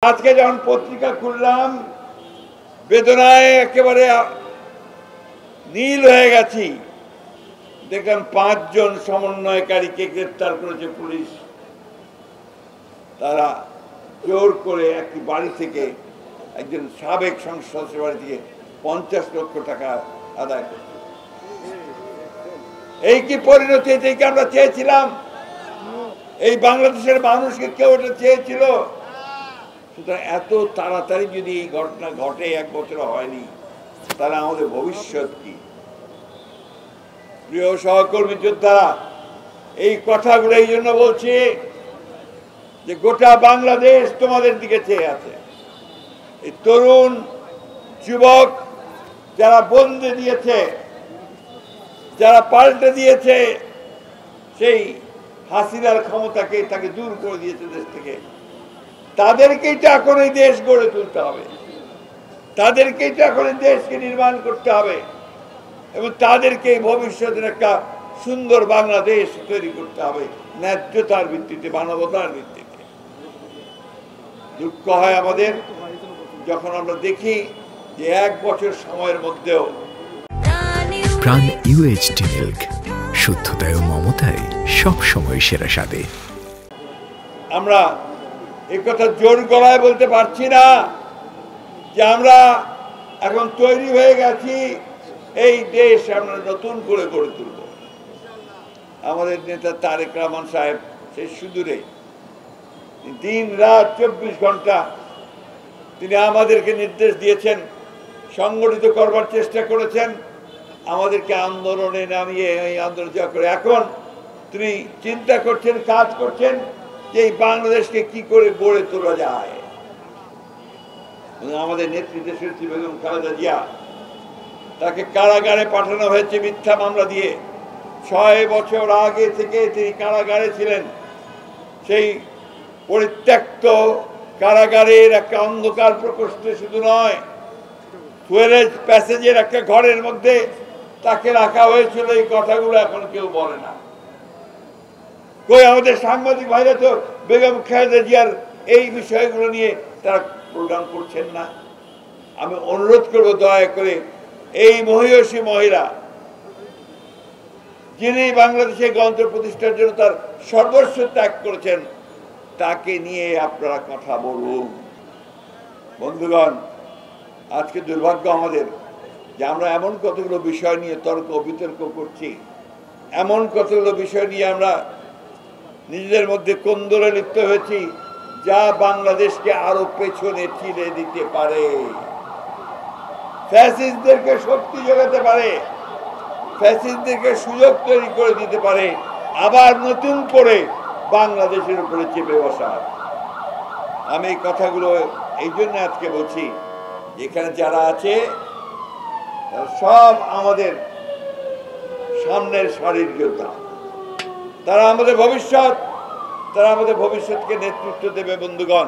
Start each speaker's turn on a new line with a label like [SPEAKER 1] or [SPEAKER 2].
[SPEAKER 1] আজকে যখন পত্রিকা খুললাম বেদনায় একেবারে নীল হয়ে গেছি। দেখলাম 5 জন সমন্বয়কারীকে গ্রেফতার করেছে পুলিশ। তারা জোর করে একটি বাড়ি থেকে, একজন সাবেক সংসদ সদস্যের বাড়ি থেকে 50 লক্ষ টাকা আদায় করছে। এই কি পরিণতি? এটাই কি আমরা চেয়েছিলাম? এই বাংলাদেশের মানুষকে কেউ এটা চেয়েছিল? সুতরাং এত তাড়াতাড়ি যদি এই ঘটনা ঘটে, 1 বছর হয়নি, তাহলে আমাদের ভবিষ্যৎ কি? প্রিয় সহকর্মী যোদ্ধারা, এই কথাগুলো এই জন্য বলছি যে গোটা বাংলাদেশ তোমাদের দিকে চেয়ে আছে। এই তরুণ যুবক যারা বন্দী দিয়েছে, যারা পাল্টে দিয়েছে সেই হাসিনার ক্ষমতাকে, তাকে দূর করে দিয়েছে দেশ থেকে, তাদেরকেই তো এখন এই দেশ গড়ে তুলতে হবে, তাদেরকেই তো এখন এই দেশকে নির্মাণ করতে হবে এবং তাদেরকে ভবিষ্যতের একটা সুন্দর বাংলাদেশ তৈরি করতে হবে, ন্যায্যতার ভিত্তিতে, মানবতার ভিত্তিতে। দুঃখ হয় আমাদের যখন আমরা দেখি যে 1 বছর সময়ের মধ্যেও
[SPEAKER 2] প্রাণ UHT মিল্ক, শুদ্ধতায় ও মমতায় সবসময় সেরা স্বাদে।
[SPEAKER 1] আমরা এই কথা জোর গলায় বলতে পারছি না যে আমরা এখন তৈরি হয়ে গেছি, এই দেশ আমরা নতুন করে গড়ে তুলব। আমাদের নেতা তারেক রহমান সাহেব সেই সুদূরে দিন রাত 24 ঘন্টা তিনি আমাদেরকে নির্দেশ দিয়েছেন, সংগঠিত করবার চেষ্টা করেছেন, আমাদেরকে আন্দোলনে নামিয়ে এই আন্দোলন জয় করে এখন তিনি চিন্তা করছেন, কাজ করছেন যে এই বাংলাদেশকে কি করে গড়ে তোলা যায়। আমাদের নেত্রী দেশনেত্রী বেগম খালেদা জিয়া, তাকে কারাগারে পাঠানো হয়েছে মিথ্যা মামলা দিয়ে। 6 বছর আগে থেকে তিনি কারাগারে ছিলেন। সেই পরিত্যক্ত কারাগারের একটা অন্ধকার প্রকোষ্ঠে শুধু নয়, সুয়েরেজ প্যাসেজের একটা ঘরের মধ্যে তাকে রাখা হয়েছিল। এই কথাগুলো এখন কেউ বলে না। কই আমাদের সাংবাদিক ভাইরা তো বেগম খালেদা জিয়ার এই বিষয়গুলো নিয়ে তারা প্রোগ্রাম করছেন না। আমি অনুরোধ করব দয়া করে এই মহিষী মহিলা, যিনি বাংলাদেশে গণতন্ত্র প্রতিষ্ঠার জন্য তার সর্বস্ব ত্যাগ করেছেন, তাকে নিয়ে আপনারা কথা বলুন। বন্ধুগণ, আজকে দুর্ভাগ্য আমাদের যে আমরা এমন কতগুলো বিষয় নিয়ে তর্ক বিতর্ক করছি, এমন কতগুলো বিষয় নিয়ে আমরা নিজেদের মধ্যে কোন্দলে লিপ্ত হয়েছি, যা বাংলাদেশকে আরো পেছনে ঠেলে দিতে পারে, ফ্যাসিস্টদেরকে শক্তি যোগাতে পারে, ফ্যাসিস্টদেরকে সুযোগ তৈরি করে দিতে পারে আবার নতুন করে বাংলাদেশের উপরে চেপে বসার। আমি এই কথাগুলো এই জন্য আজকে বলছি, এখানে যারা আছে সব আমাদের সামনের সারির যোদ্ধা, তারা আমাদের ভবিষ্যৎ, তারা আমাদের ভবিষ্যৎকে নেতৃত্ব দেবে। বন্ধুগণ,